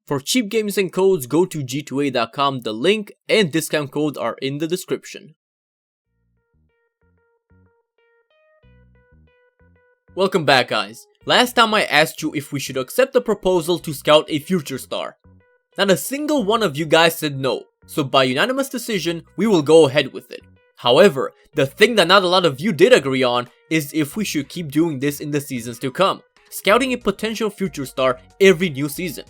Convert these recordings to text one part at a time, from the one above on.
For cheap games and codes, go to g2a.com. The link and discount code are in the description. Welcome back, guys. Last time I asked you if we should accept the proposal to scout a future star. Not a single one of you guys said no, so by unanimous decision, we will go ahead with it. However, the thing that not a lot of you did agree on is if we should keep doing this in the seasons to come, scouting a potential future star every new season.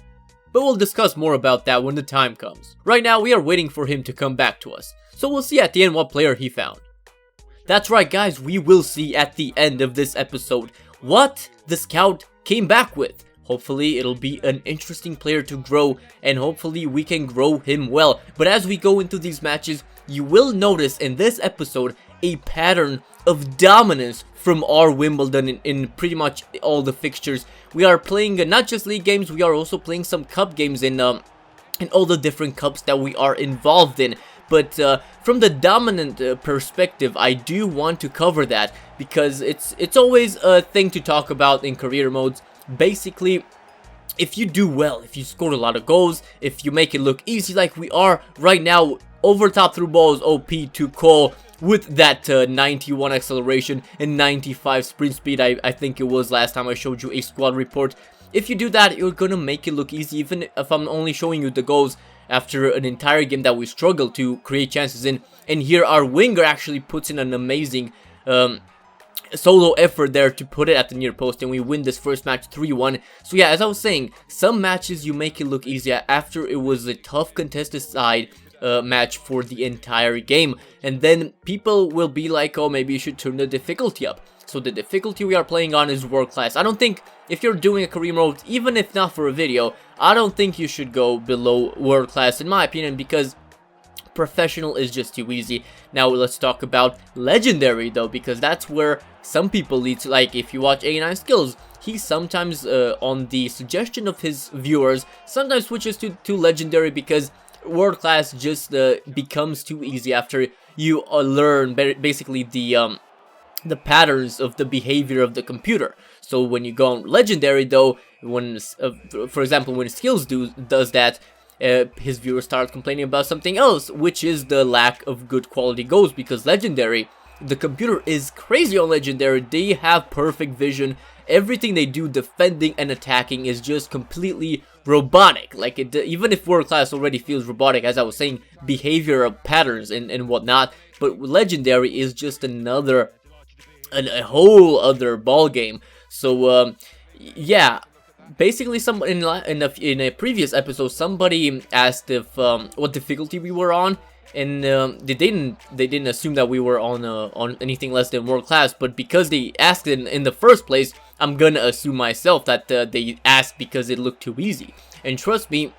But we'll discuss more about that when the time comes. Right now, we are waiting for him to come back to us, so we'll see at the end what player he found. That's right, guys, we will see at the end of this episode what the scout came back with. Hopefully it'll be an interesting player to grow, and hopefully we can grow him well. But as we go into these matches, you will notice in this episode a pattern of dominance from our Wimbledon in pretty much all the fixtures. We are playing not just league games, we are also playing some cup games in all the different cups that we are involved in. But from the dominant perspective, I do want to cover that because it's always a thing to talk about in career modes. Basically, if you do well, if you score a lot of goals, if you make it look easy like we are right now, over top through balls OP to Cole with that 91 acceleration and 95 sprint speed, I think it was last time I showed you a squad report. If you do that, you're gonna make it look easy, even if I'm only showing you the goals after an entire game that we struggle to create chances in. And here our winger actually puts in an amazing solo effort there to put it at the near post, and we win this first match 3-1. So yeah, as I was saying, some matches you make it look easier after it was a tough contested side match for the entire game, and then people will be like, oh, maybe you should turn the difficulty up. So the difficulty we are playing on is world class. I don't think if you're doing a career mode, even if not for a video, I don't think you should go below world class in my opinion, because professional is just too easy. Now let's talk about legendary though, because that's where some people lead to. Like if you watch 89 Skills, he sometimes on the suggestion of his viewers sometimes switches to legendary because world class just becomes too easy after you learn basically the patterns of the behavior of the computer. So when you go on legendary though, when for example when skills does that, his viewers start complaining about something else, which is the lack of good quality goals, because legendary, the computer is crazy on legendary. They have perfect vision. Everything they do, defending and attacking, is just completely robotic. Like even if world class already feels robotic, as I was saying, behavioral patterns and whatnot, but legendary is just another a whole other ball game. So yeah, basically in a previous episode somebody asked if what difficulty we were on, and they didn't assume that we were on anything less than world class, but because they asked it in the first place, I'm gonna assume myself that they asked because it looked too easy. And trust me,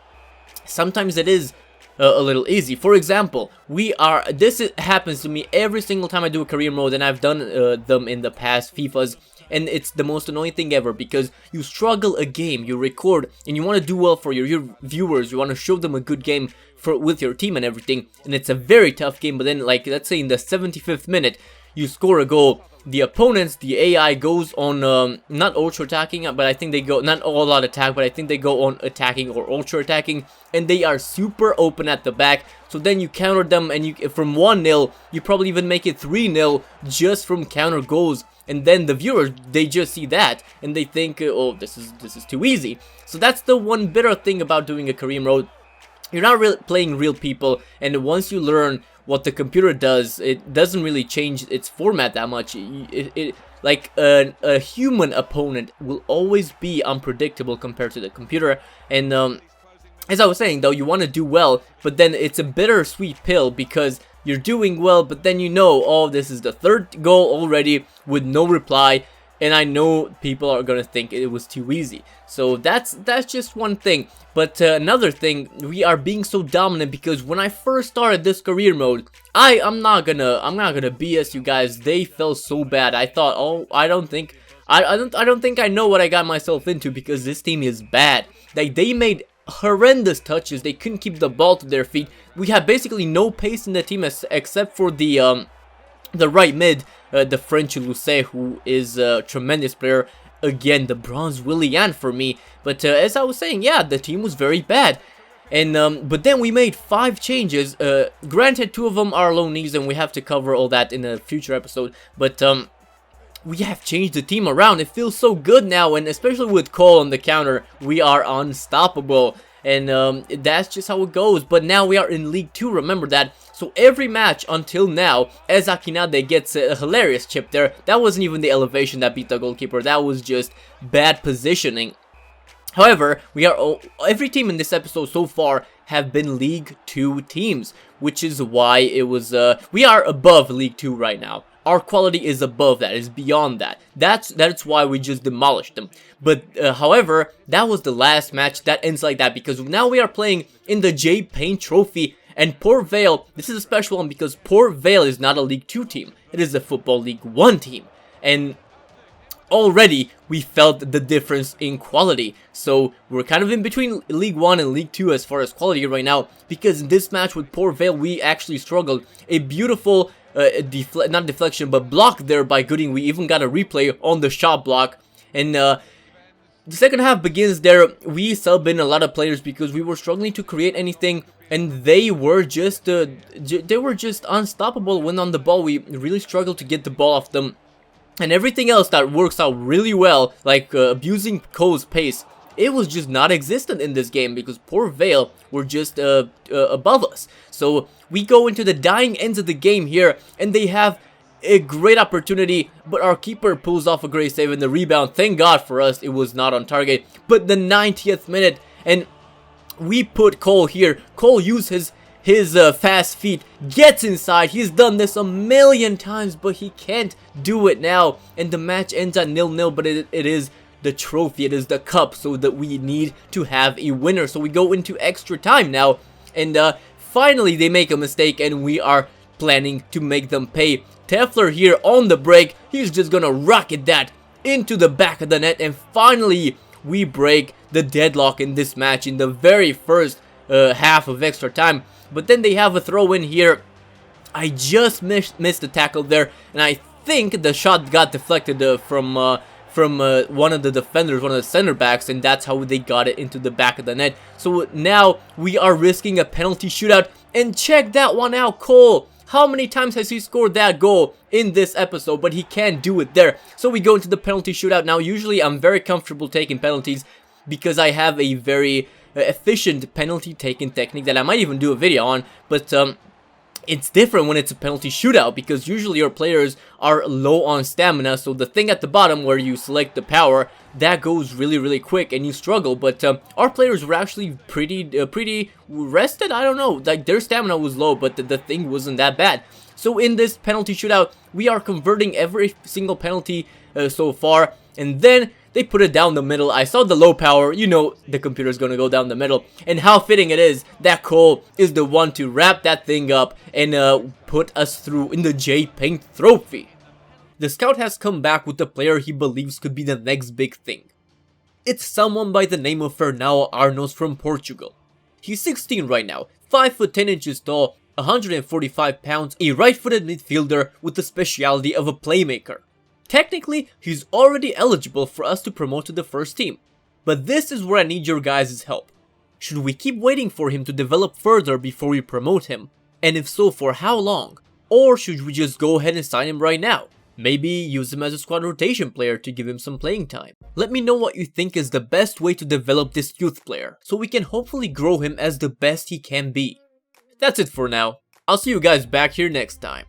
sometimes it is a little easy. For example, this happens to me every single time I do a career mode, and I've done them in the past FIFAs, and it's the most annoying thing ever, because you struggle a game, you record, and you want to do well for your viewers, you want to show them a good game with your team and everything, and it's a very tough game, but then, like, let's say in the 75th minute, you score a goal, the opponents, the AI goes on, not ultra attacking, but I think they go, not all out attack, but I think they go on attacking or ultra attacking, and they are super open at the back. So then you counter them, and from 1-0, you probably even make it 3-0 just from counter goals. And then the viewers, they just see that, and they think, oh, this is too easy. So that's the one bitter thing about doing a career mode. You're not really playing real people, and once you learn what the computer does, it doesn't really change its format that much. Like a human opponent will always be unpredictable compared to the computer. And as I was saying though, you want to do well, but then it's a bittersweet pill, because you're doing well, but then you know, oh, this is the third goal already with no reply, and I know people are gonna think it was too easy. So that's just one thing. But another thing, we are being so dominant because when I first started this career mode, I'm not gonna BS you guys. They felt so bad. I thought, oh, I don't think I know what I got myself into, because this team is bad. Like, they made horrendous touches. They couldn't keep the ball to their feet. We have basically no pace in the team except for the right mid, the French Lucet, who is a tremendous player. again the bronze Willian for me. But as I was saying, yeah, the team was very bad. And but then we made 5 changes. Granted, 2 of them are low knees, and we have to cover all that in a future episode. But we have changed the team around. It feels so good now, and especially with Cole on the counter, we are unstoppable. And that's just how it goes. But now we are in League 2, remember that. So every match until now, as Akinade gets a hilarious chip there. That wasn't even the elevation that beat the goalkeeper. That was just bad positioning. However, every team in this episode so far have been League 2 teams, which is why it was, we are above League 2 right now. Our quality is above that, is beyond that. That's why we just demolished them. But, however, that was the last match that ends like that, because now we are playing in the J Payne Trophy, and Port Vale, this is a special one because Port Vale is not a League 2 team. It is a Football League 1 team. And already we felt the difference in quality. So we're kind of in between League 1 and League 2 as far as quality right now, because in this match with Port Vale we actually struggled. A beautiful not deflection but block there by Gooding. We even got a replay on the shot block. And the second half begins there. We sub in a lot of players because we were struggling to create anything, and they were just unstoppable when on the ball. We really struggled to get the ball off them. And everything else that works out really well, like abusing Cole's pace, it was just not existent in this game because Port Vale were just above us. So we go into the dying ends of the game here, and they have a great opportunity, but our keeper pulls off a great save, and the rebound, thank God for us, it was not on target. But the 90th minute, and we put Cole here. Cole uses his fast feet, gets inside. He's done this a million times, but he can't do it now. And the match ends at 0-0, but it is the trophy, it is the cup, so that we need to have a winner. So we go into extra time now, and finally they make a mistake, and we are planning to make them pay. Tefler here on the break, he's just gonna rocket that into the back of the net, and finally we break the deadlock in this match in the very first half of extra time. But then they have a throw in here. I just missed the tackle there, and I think the shot got deflected from one of the defenders, one of the center backs, and that's how they got it into the back of the net. So now we are risking a penalty shootout, and check that one out, Cole. How many times has he scored that goal in this episode, but he can't do it there. So we go into the penalty shootout. Now usually I'm very comfortable taking penalties because I have a very efficient penalty taking technique that I might even do a video on, but it's different when it's a penalty shootout because usually your players are low on stamina, so the thing at the bottom where you select the power, that goes really quick and you struggle. But our players were actually pretty rested. I don't know, like their stamina was low, but the thing wasn't that bad. So in this penalty shootout, we are converting every single penalty so far, and then they put it down the middle. I saw the low power, you know the computer's gonna go down the middle. And how fitting it is that Cole is the one to wrap that thing up and put us through in the J Payne Trophy. The scout has come back with the player he believes could be the next big thing. It's someone by the name of Fernão Arnos from Portugal. He's 16 right now, 5 foot 10 inches tall, 145 pounds, a right-footed midfielder with the speciality of a playmaker. Technically, he's already eligible for us to promote to the first team, but this is where I need your guys' help. Should we keep waiting for him to develop further before we promote him? And if so, for how long? Or should we just go ahead and sign him right now? Maybe use him as a squad rotation player to give him some playing time. Let me know what you think is the best way to develop this youth player, so we can hopefully grow him as the best he can be. That's it for now. I'll see you guys back here next time.